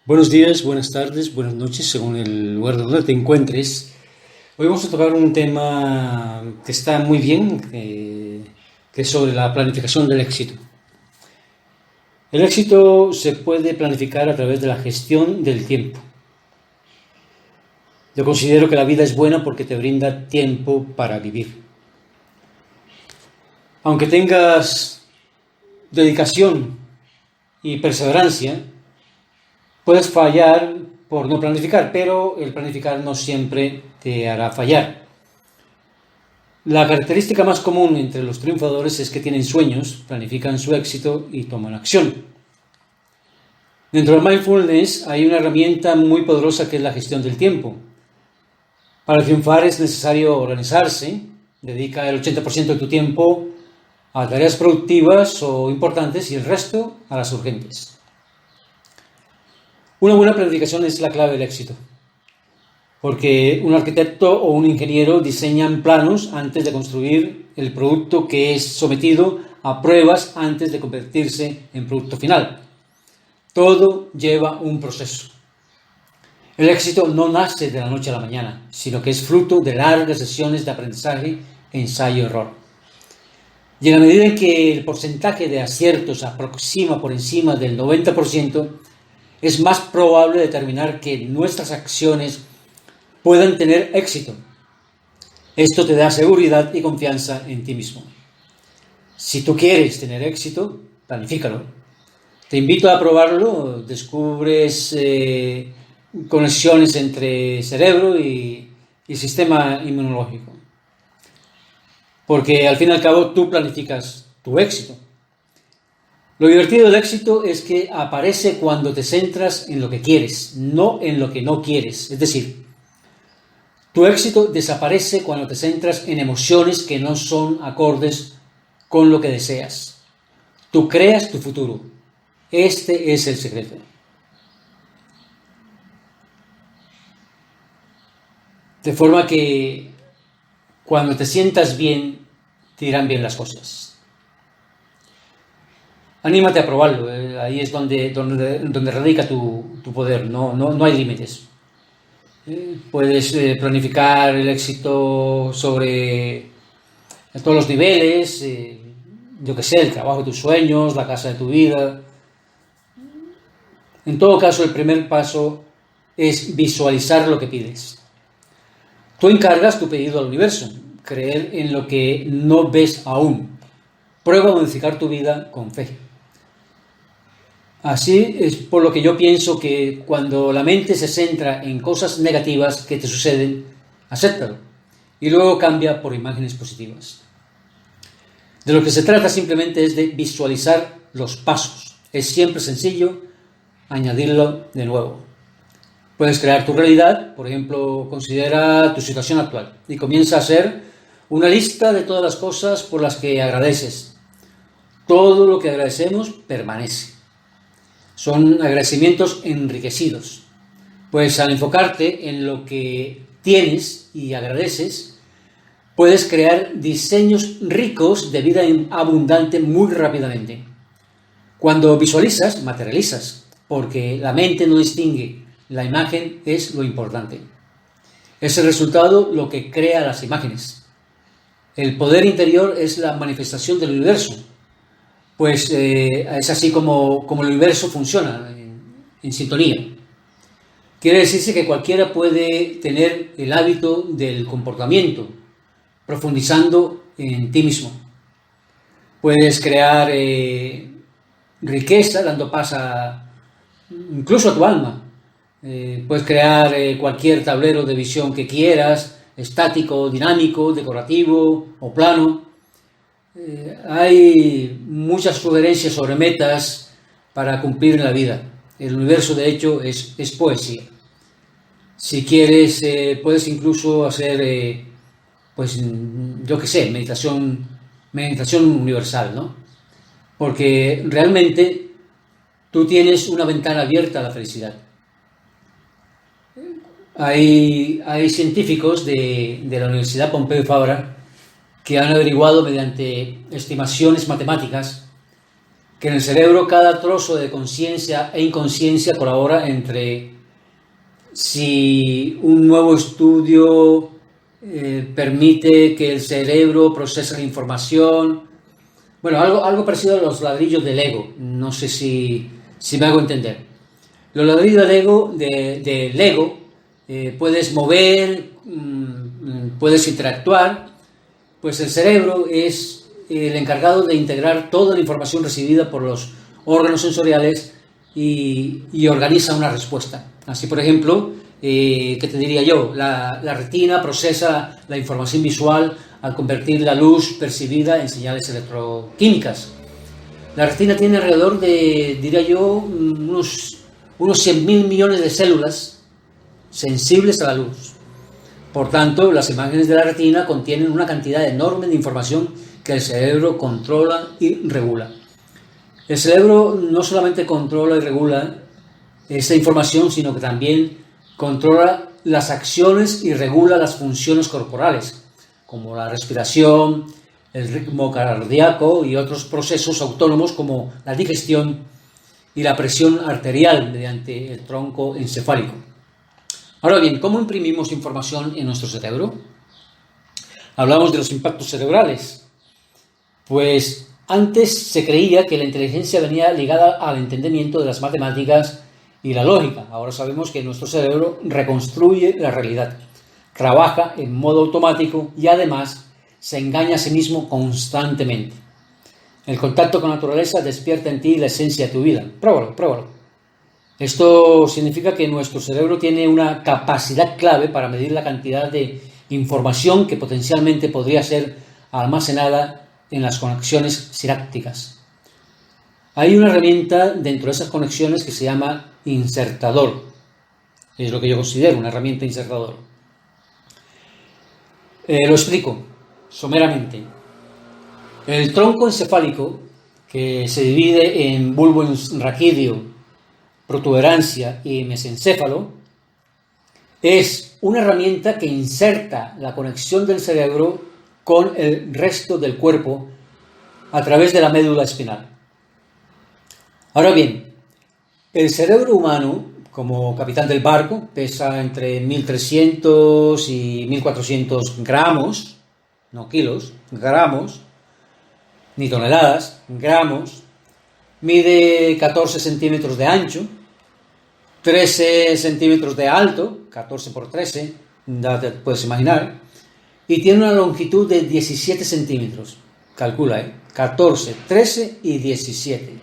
Buenos días, buenas tardes, buenas noches, según el lugar donde te encuentres. Hoy vamos a tocar un tema que está muy bien, que es sobre la planificación del éxito. El éxito se puede planificar a través de la gestión del tiempo. Yo considero que la vida es buena porque te brinda tiempo para vivir. Aunque tengas dedicación y perseverancia, puedes fallar por no planificar, pero el planificar no siempre te hará fallar. La característica más común entre los triunfadores es que tienen sueños, planifican su éxito y toman acción. Dentro del mindfulness hay una herramienta muy poderosa que es la gestión del tiempo. Para triunfar es necesario organizarse, dedica el 80% de tu tiempo a tareas productivas o importantes y el resto a las urgentes. Una buena planificación es la clave del éxito, porque un arquitecto o un ingeniero diseñan planos antes de construir el producto que es sometido a pruebas antes de convertirse en producto final. Todo lleva un proceso. El éxito no nace de la noche a la mañana, sino que es fruto de largas sesiones de aprendizaje, ensayo-error. Y en la medida en que el porcentaje de aciertos se aproxima por encima del 90%, es más probable determinar que nuestras acciones puedan tener éxito. Esto te da seguridad y confianza en ti mismo. Si tú quieres tener éxito, planifícalo. Te invito a probarlo, descubres conexiones entre cerebro y sistema inmunológico. Porque al fin y al cabo tú planificas tu éxito. Lo divertido del éxito es que aparece cuando te centras en lo que quieres, no en lo que no quieres. Es decir, tu éxito desaparece cuando te centras en emociones que no son acordes con lo que deseas. Tú creas tu futuro. Este es el secreto. De forma que cuando te sientas bien, te irán bien las cosas. Anímate a probarlo. Ahí es donde radica tu poder. No hay límites. Puedes planificar el éxito sobre todos los niveles, yo que sé, el trabajo de tus sueños, la casa de tu vida. En todo caso, el primer paso es visualizar lo que pides. Tú encargas tu pedido al universo, creer en lo que no ves aún. Prueba a modificar tu vida con fe. Así es por lo que yo pienso que cuando la mente se centra en cosas negativas que te suceden, acéptalo y luego cambia por imágenes positivas. De lo que se trata simplemente es de visualizar los pasos. Es siempre sencillo añadirlo de nuevo. Puedes crear tu realidad, por ejemplo, considera tu situación actual y comienza a hacer una lista de todas las cosas por las que agradeces. Todo lo que agradecemos permanece. Son agradecimientos enriquecidos, pues al enfocarte en lo que tienes y agradeces, puedes crear diseños ricos de vida abundante muy rápidamente. Cuando visualizas, materializas, porque la mente no distingue, la imagen es lo importante. Es el resultado lo que crea las imágenes. El poder interior es la manifestación del universo. Pues es así como el universo funciona, en sintonía. Quiere decirse que cualquiera puede tener el hábito del comportamiento, profundizando en ti mismo. Puedes crear riqueza dando paz incluso a tu alma. Puedes crear cualquier tablero de visión que quieras, estático, dinámico, decorativo o plano. Hay muchas sugerencias sobre metas para cumplir en la vida. El universo, de hecho, es poesía. Si quieres, puedes incluso hacer, pues, yo qué sé, meditación universal, ¿no? Porque realmente tú tienes una ventana abierta a la felicidad. Hay científicos de la Universidad Pompeu Fabra que han averiguado mediante estimaciones matemáticas que en el cerebro cada trozo de conciencia e inconsciencia colabora entre si un nuevo estudio permite que el cerebro procese la información. Bueno, algo parecido a los ladrillos de Lego. No sé si me hago entender. Los ladrillos de Lego puedes mover, puedes interactuar. Pues el cerebro es el encargado de integrar toda la información recibida por los órganos sensoriales y organiza una respuesta. Así, por ejemplo, ¿qué te diría yo? La retina procesa la información visual al convertir la luz percibida en señales electroquímicas. La retina tiene alrededor de, diría yo, unos 100.000 millones de células sensibles a la luz. Por tanto, las imágenes de la retina contienen una cantidad enorme de información que el cerebro controla y regula. El cerebro no solamente controla y regula esta información, sino que también controla las acciones y regula las funciones corporales, como la respiración, el ritmo cardíaco y otros procesos autónomos como la digestión y la presión arterial mediante el tronco encefálico. Ahora bien, ¿cómo imprimimos información en nuestro cerebro? Hablamos de los impactos cerebrales. Pues antes se creía que la inteligencia venía ligada al entendimiento de las matemáticas y la lógica. Ahora sabemos que nuestro cerebro reconstruye la realidad, trabaja en modo automático y además se engaña a sí mismo constantemente. El contacto con la naturaleza despierta en ti la esencia de tu vida. Pruébalo. Esto significa que nuestro cerebro tiene una capacidad clave para medir la cantidad de información que potencialmente podría ser almacenada en las conexiones sinápticas. Hay una herramienta dentro de esas conexiones que se llama insertador. Es lo que yo considero una herramienta insertador. Lo explico someramente. El tronco encefálico, que se divide en bulbo raquídeo, protuberancia y mesencéfalo, es una herramienta que inserta la conexión del cerebro con el resto del cuerpo a través de la médula espinal. Ahora bien, el cerebro humano, como capitán del barco, pesa entre 1.300 y 1.400 gramos, no kilos, gramos, ni toneladas, gramos. Mide 14 centímetros de ancho, 13 centímetros de alto, 14 por 13, ya te puedes imaginar, y tiene una longitud de 17 centímetros. Calcula, 14, 13 y 17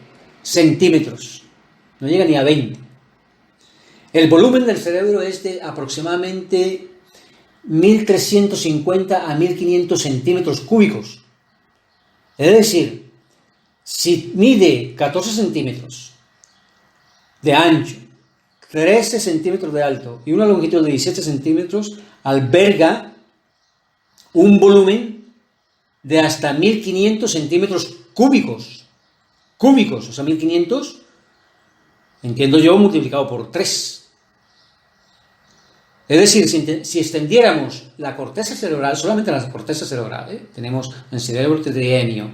centímetros. No llega ni a 20. El volumen del cerebro es de aproximadamente 1.350 a 1.500 centímetros cúbicos. Es decir, si mide 14 centímetros de ancho, 13 centímetros de alto y una longitud de 17 centímetros, alberga un volumen de hasta 1.500 centímetros cúbicos. O sea, 1.500, entiendo yo, multiplicado por 3. Es decir, si extendiéramos la corteza cerebral, solamente la corteza cerebral, tenemos el cerebro trienio,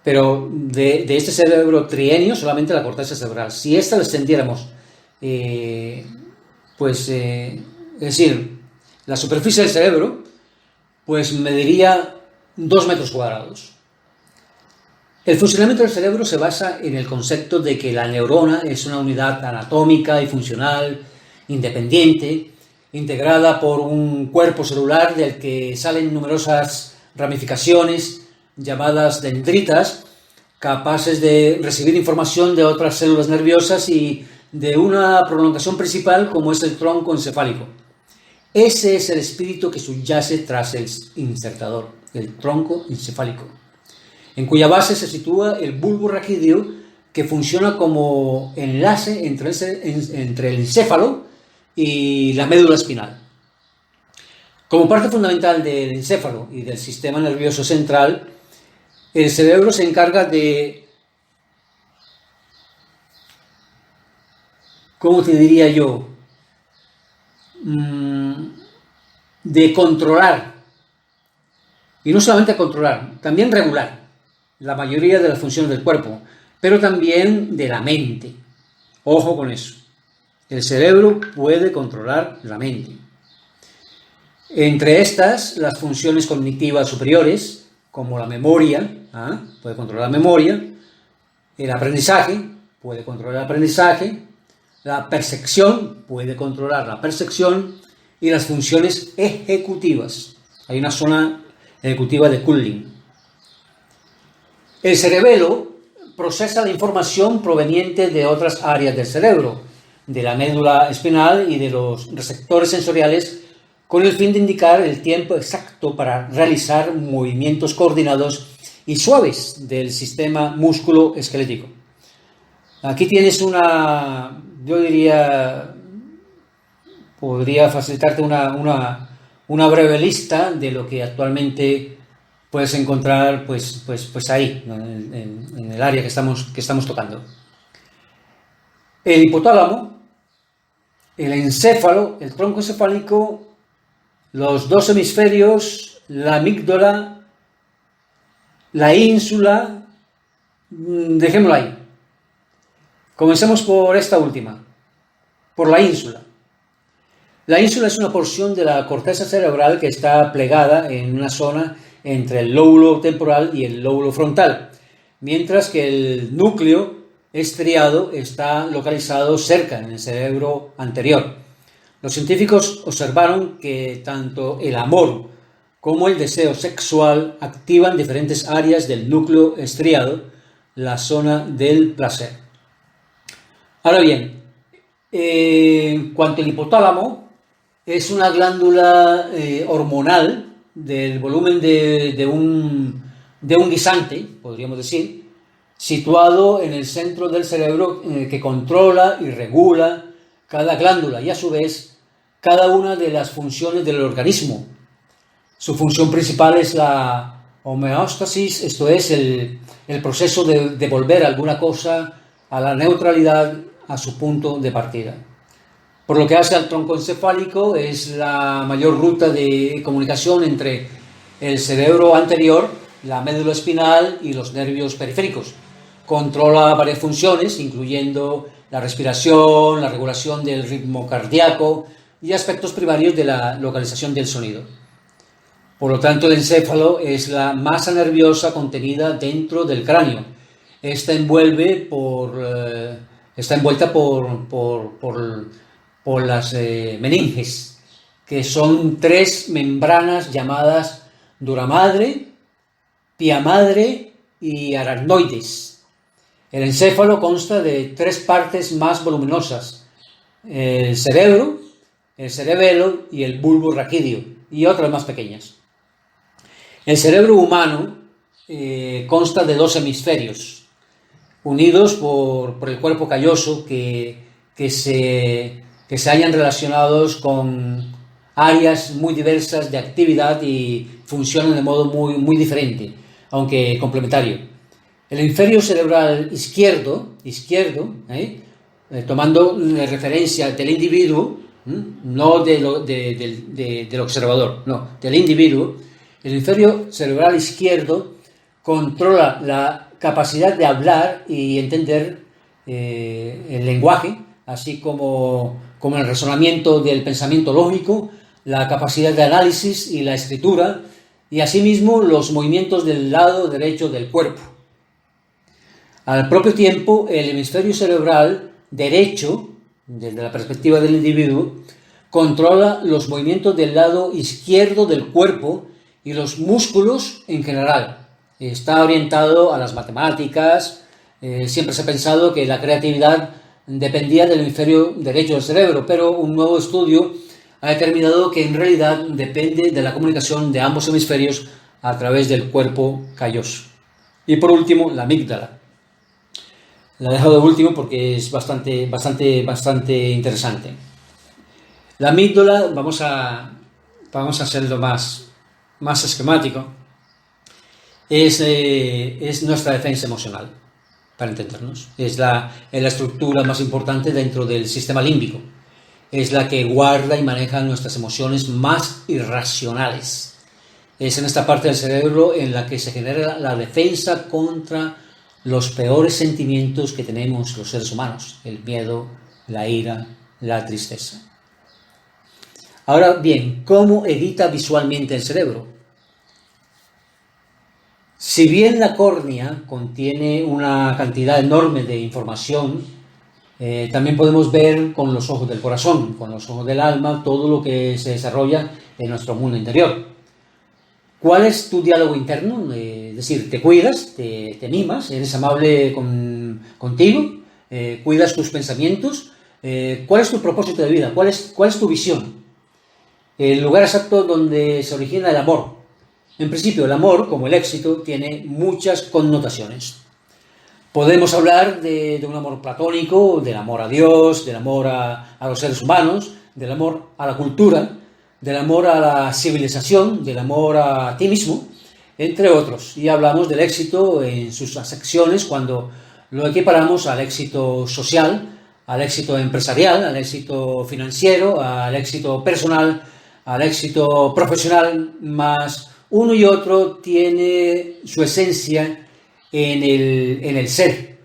pero de este cerebro trienio solamente la corteza cerebral. Si esta la extendiéramos, es decir, la superficie del cerebro, pues mediría 2 metros cuadrados. El funcionamiento del cerebro se basa en el concepto de que la neurona es una unidad anatómica y funcional independiente, integrada por un cuerpo celular del que salen numerosas ramificaciones llamadas dendritas, capaces de recibir información de otras células nerviosas y de una prolongación principal como es el tronco encefálico. Ese es el espíritu que subyace tras el insertador, el tronco encefálico, en cuya base se sitúa el bulbo raquídeo, que funciona como enlace entre el encéfalo y la médula espinal. Como parte fundamental del encéfalo y del sistema nervioso central, el cerebro se encarga de, ¿cómo te diría yo?, de controlar, y no solamente controlar, también regular la mayoría de las funciones del cuerpo, pero también de la mente. Ojo con eso. El cerebro puede controlar la mente. Entre estas, las funciones cognitivas superiores, como la memoria, puede controlar la memoria, el aprendizaje, puede controlar el aprendizaje, la percepción, puede controlar la percepción, y las funciones ejecutivas. Hay una zona ejecutiva de Cunlin. El cerebelo procesa la información proveniente de otras áreas del cerebro, de la médula espinal y de los receptores sensoriales, con el fin de indicar el tiempo exacto para realizar movimientos coordinados y suaves del sistema músculo-esquelético. Aquí tienes yo diría, podría facilitarte una breve lista de lo que actualmente puedes encontrar pues ahí, ¿no? en el área que estamos tocando. El hipotálamo, el encéfalo, el tronco encefálico, los dos hemisferios, la amígdala, la ínsula, dejémoslo ahí. Comencemos por esta última, por la ínsula. La ínsula es una porción de la corteza cerebral que está plegada en una zona entre el lóbulo temporal y el lóbulo frontal, mientras que el núcleo estriado está localizado cerca en el cerebro anterior. Los científicos observaron que tanto el amor como el deseo sexual activan diferentes áreas del núcleo estriado, la zona del placer. Ahora bien, en cuanto al hipotálamo, es una glándula hormonal del volumen de un guisante, podríamos decir, situado en el centro del cerebro que controla y regula cada glándula y a su vez cada una de las funciones del organismo. Su función principal es la homeostasis, esto es el proceso de devolver alguna cosa a la neutralidad, a su punto de partida. Por lo que hace al tronco encefálico, es la mayor ruta de comunicación entre el cerebro anterior, la médula espinal y los nervios periféricos. Controla varias funciones, incluyendo la respiración, la regulación del ritmo cardíaco y aspectos primarios de la localización del sonido. Por lo tanto, el encéfalo es la masa nerviosa contenida dentro del cráneo. Está envuelta por las meninges, que son tres membranas llamadas dura madre, pia madre y aracnoides. El encéfalo consta de tres partes más voluminosas: el cerebro, el cerebelo y el bulbo raquídeo, y otras más pequeñas. El cerebro humano consta de dos hemisferios, unidos por el cuerpo calloso que se hallan relacionados con áreas muy diversas de actividad y funcionan de modo muy diferente, aunque complementario. El hemisferio cerebral izquierdo, tomando referencia del individuo, no del observador, no, del individuo, el hemisferio cerebral izquierdo controla la capacidad de hablar y entender el lenguaje, así como el razonamiento del pensamiento lógico, la capacidad de análisis y la escritura, y asimismo los movimientos del lado derecho del cuerpo. Al propio tiempo, el hemisferio cerebral derecho, desde la perspectiva del individuo, controla los movimientos del lado izquierdo del cuerpo y los músculos en general. Está orientado a las matemáticas. Siempre se ha pensado que la creatividad dependía del hemisferio derecho del cerebro, pero un nuevo estudio ha determinado que en realidad depende de la comunicación de ambos hemisferios a través del cuerpo calloso. Y por último, la amígdala. La he dejado de último porque es bastante interesante. La amígdala, vamos a hacerlo más esquemático, es nuestra defensa emocional, para entendernos. Es la estructura más importante dentro del sistema límbico. Es la que guarda y maneja nuestras emociones más irracionales. Es en esta parte del cerebro en la que se genera la defensa contra los peores sentimientos que tenemos los seres humanos: el miedo, la ira, la tristeza. Ahora bien, ¿cómo edita visualmente el cerebro? Si bien la córnea contiene una cantidad enorme de información, también podemos ver con los ojos del corazón, con los ojos del alma, todo lo que se desarrolla en nuestro mundo interior. ¿Cuál es tu diálogo interno? Es decir, ¿te cuidas, te mimas, eres amable contigo, cuidas tus pensamientos? ¿Cuál es tu propósito de vida? ¿Cuál es tu visión? El lugar exacto donde se origina el amor. En principio, el amor, como el éxito, tiene muchas connotaciones. Podemos hablar de un amor platónico, del amor a Dios, del amor a los seres humanos, del amor a la cultura, del amor a la civilización, del amor a ti mismo, entre otros. Y hablamos del éxito en sus acepciones cuando lo equiparamos al éxito social, al éxito empresarial, al éxito financiero, al éxito personal, al éxito profesional, más uno y otro tiene su esencia en el ser.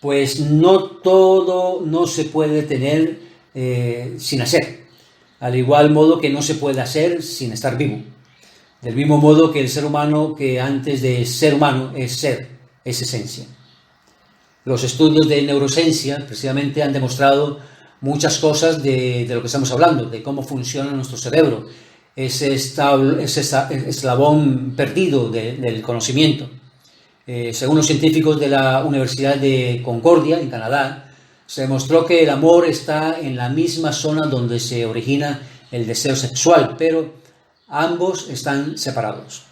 Pues no todo no se puede tener sin hacer. Al igual modo que no se puede hacer sin estar vivo. Del mismo modo que el ser humano, que antes de ser humano es ser, es esencia. Los estudios de neurociencia precisamente han demostrado muchas cosas de lo que estamos hablando, de cómo funciona nuestro cerebro, ese eslabón perdido del conocimiento. Según los científicos de la Universidad de Concordia, en Canadá, se demostró que el amor está en la misma zona donde se origina el deseo sexual, pero ambos están separados.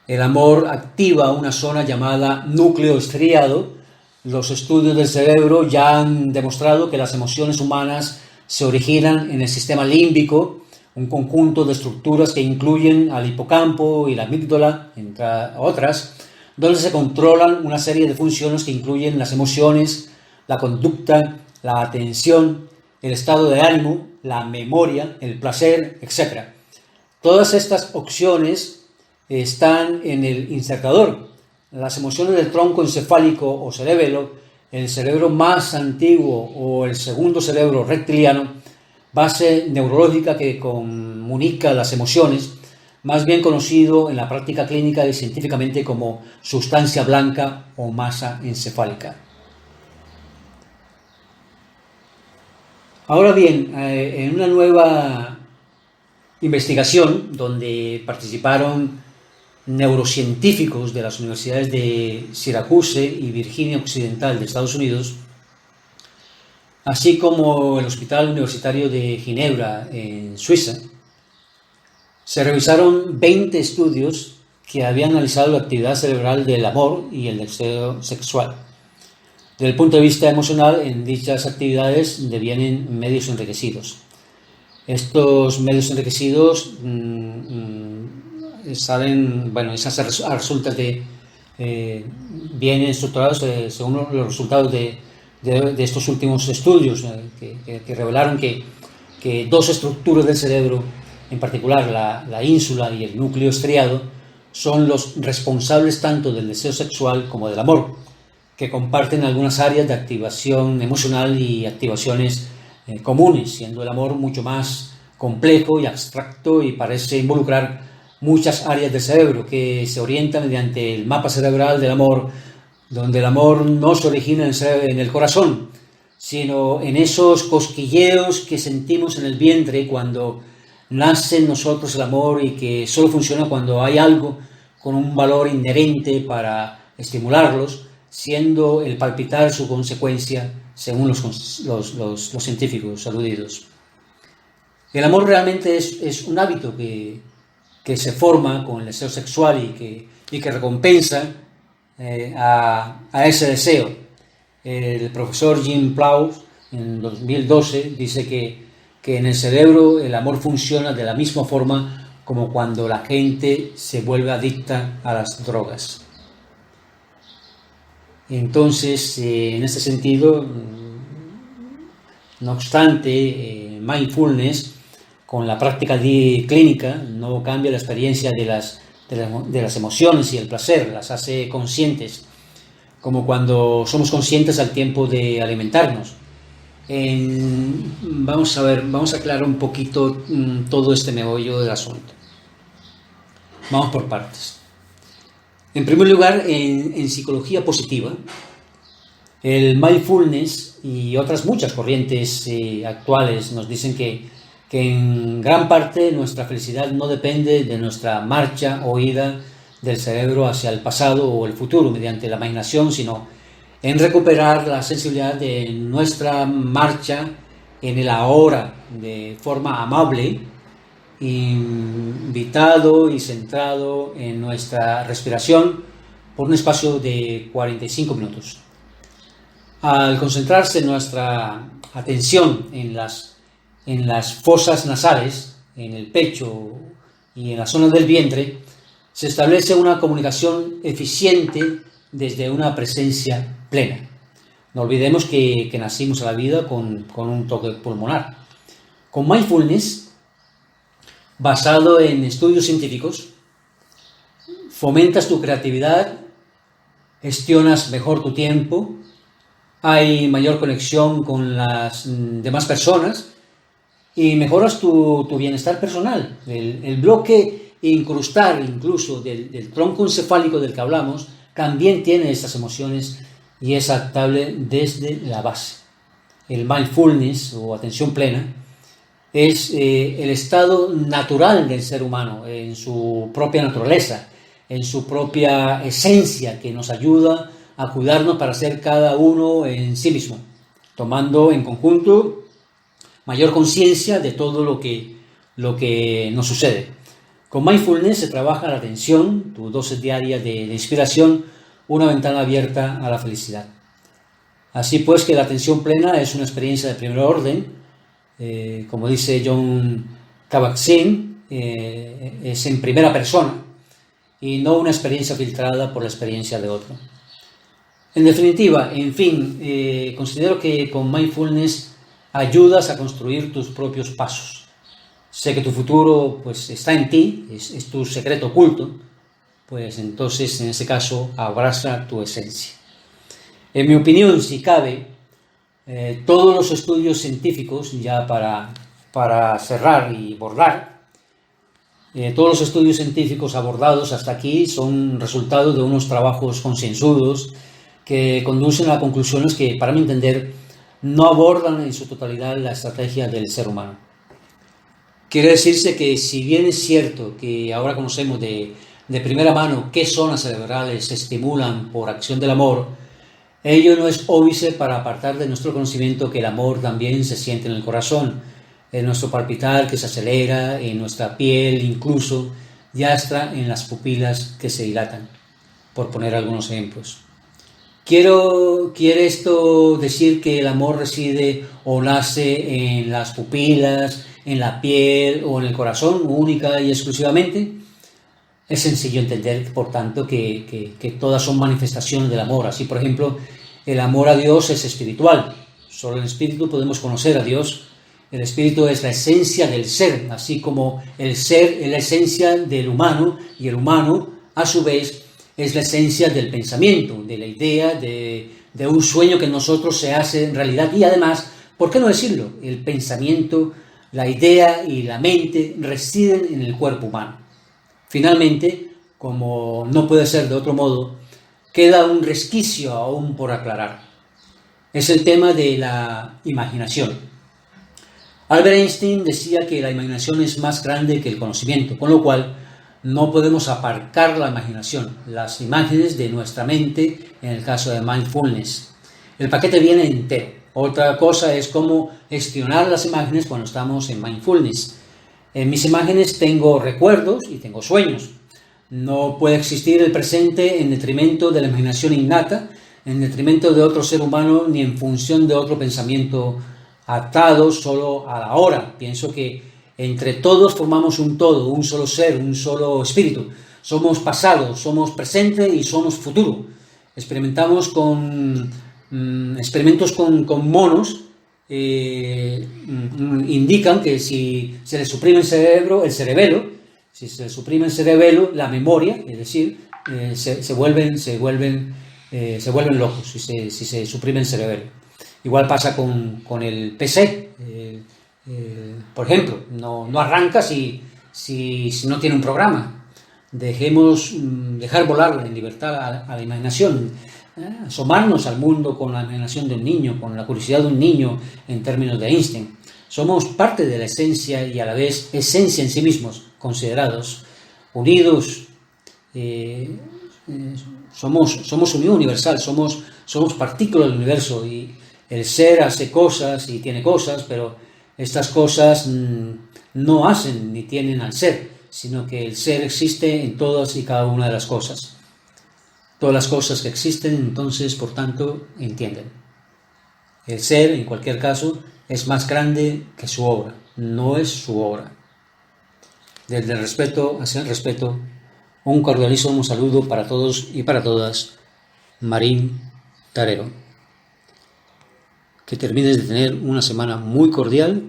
El amor activa una zona llamada núcleo estriado. Los estudios del cerebro ya han demostrado que las emociones humanas se originan en el sistema límbico, un conjunto de estructuras que incluyen al hipocampo y la amígdala, entre otras, donde se controlan una serie de funciones que incluyen las emociones, la conducta, la atención, el estado de ánimo, la memoria, el placer, etc. Todas estas opciones están en el insertador. Las emociones del tronco encefálico o cerebelo, el cerebro más antiguo o el segundo cerebro reptiliano, base neurológica que comunica las emociones, más bien conocido en la práctica clínica y científicamente como sustancia blanca o masa encefálica. Ahora bien, en una nueva investigación donde participaron neurocientíficos de las universidades de Syracuse y Virginia Occidental de Estados Unidos, así como el Hospital Universitario de Ginebra en Suiza, se revisaron 20 estudios que habían analizado la actividad cerebral del amor y el deseo sexual. Desde el punto de vista emocional, en dichas actividades devienen medios enriquecidos. Estos medios enriquecidos esas resultas vienen estructurados según los resultados de estos últimos estudios que revelaron que dos estructuras del cerebro, en particular la ínsula y el núcleo estriado, son los responsables tanto del deseo sexual como del amor, que comparten algunas áreas de activación emocional y activaciones comunes, siendo el amor mucho más complejo y abstracto y parece involucrar muchas áreas del cerebro que se orientan mediante el mapa cerebral del amor, donde el amor no se origina en el corazón, sino en esos cosquilleos que sentimos en el vientre cuando nace en nosotros el amor y que solo funciona cuando hay algo con un valor inherente para estimularlos, siendo el palpitar su consecuencia, según los científicos aludidos. El amor realmente es un hábito que se forma con el deseo sexual y que recompensa a ese deseo. El profesor Jim Plough en 2012 dice que en el cerebro el amor funciona de la misma forma como cuando la gente se vuelve adicta a las drogas. Entonces, en este sentido, no obstante, mindfulness con la práctica clínica no cambia la experiencia de las emociones y el placer, las hace conscientes, como cuando somos conscientes al tiempo de alimentarnos. Vamos a ver, vamos a aclarar un poquito todo este meollo del asunto. Vamos por partes. En primer lugar, en psicología positiva, el mindfulness y otras muchas corrientes actuales nos dicen que en gran parte nuestra felicidad no depende de nuestra marcha o ida del cerebro hacia el pasado o el futuro mediante la imaginación, sino en recuperar la sensibilidad de nuestra marcha en el ahora de forma amable, invitado y centrado en nuestra respiración por un espacio de 45 minutos. Al concentrarse nuestra atención en las fosas nasales, en el pecho y en la zona del vientre, se establece una comunicación eficiente desde una presencia plena. No olvidemos que nacimos a la vida con un toque pulmonar. Con mindfulness, basado en estudios científicos, fomentas tu creatividad, gestionas mejor tu tiempo, hay mayor conexión con las demás personas y mejoras tu bienestar personal. El bloque incrustal incluso del tronco encefálico del que hablamos también tiene estas emociones y es adaptable desde la base. El mindfulness o atención plena es el estado natural del ser humano en su propia naturaleza, en su propia esencia, que nos ayuda a cuidarnos para ser cada uno en sí mismo, tomando en conjunto mayor conciencia de todo lo que nos sucede. Con mindfulness se trabaja la atención, tu dosis diaria de inspiración, una ventana abierta a la felicidad. Así pues que la atención plena es una experiencia de primer orden, como dice Jon Kabat-Zinn, es en primera persona y no una experiencia filtrada por la experiencia de otro. En definitiva, en fin, considero que con mindfulness ayudas a construir tus propios pasos. Sé que tu futuro pues está en ti, es tu secreto oculto, pues entonces en ese caso abraza tu esencia. En mi opinión, si cabe, todos los estudios científicos, ya para cerrar y bordar, todos los estudios científicos abordados hasta aquí son resultado de unos trabajos concienzudos que conducen a conclusiones que, para mi entender, no abordan en su totalidad la estrategia del ser humano. Quiere decirse que, si bien es cierto que ahora conocemos de primera mano qué zonas cerebrales se estimulan por acción del amor, ello no es óbice para apartar de nuestro conocimiento que el amor también se siente en el corazón, en nuestro palpitar que se acelera, en nuestra piel incluso, y hasta en las pupilas que se dilatan, por poner algunos ejemplos. ¿Quiere esto decir que el amor reside o nace en las pupilas, en la piel o en el corazón, única y exclusivamente? Es sencillo entender, por tanto, que todas son manifestaciones del amor. Así, por ejemplo, el amor a Dios es espiritual. Solo en el espíritu podemos conocer a Dios. El espíritu es la esencia del ser, así como el ser es la esencia del humano y el humano, a su vez, es la esencia del pensamiento, de la idea, de un sueño que en nosotros se hace en realidad. Y además, ¿por qué no decirlo? El pensamiento, la idea y la mente residen en el cuerpo humano. Finalmente, como no puede ser de otro modo, queda un resquicio aún por aclarar. Es el tema de la imaginación. Albert Einstein decía que la imaginación es más grande que el conocimiento, con lo cual no podemos aparcar la imaginación, las imágenes de nuestra mente, en el caso de mindfulness. El paquete viene entero. Otra cosa es cómo gestionar las imágenes cuando estamos en mindfulness. En mis imágenes tengo recuerdos y tengo sueños. No puede existir el presente en detrimento de la imaginación innata, en detrimento de otro ser humano, ni en función de otro pensamiento atado solo a la hora. Pienso que entre todos formamos un todo, un solo ser, un solo espíritu. Somos pasado, somos presente y somos futuro. Experimentos con monos indican que si se le suprime el cerebelo, si se le suprime el cerebelo, la memoria, es decir, se vuelven locos si se suprime el cerebelo. Igual pasa con el PC. Por ejemplo, no arranca si no tiene un programa. Dejar volar en libertad a la imaginación, asomarnos al mundo con la imaginación de un niño, con la curiosidad de un niño en términos de Einstein. Somos parte de la esencia y a la vez esencia en sí mismos, considerados, unidos. Somos unión universal, somos partículas del universo, y el ser hace cosas y tiene cosas, pero estas cosas no hacen ni tienen al ser, sino que el ser existe en todas y cada una de las cosas. Todas las cosas que existen, entonces, por tanto, entienden. El ser, en cualquier caso, es más grande que su obra, no es su obra. Desde el respeto hacia el respeto, un cordialísimo saludo para todos y para todas. Marín Tarero. Que termines de tener una semana muy cordial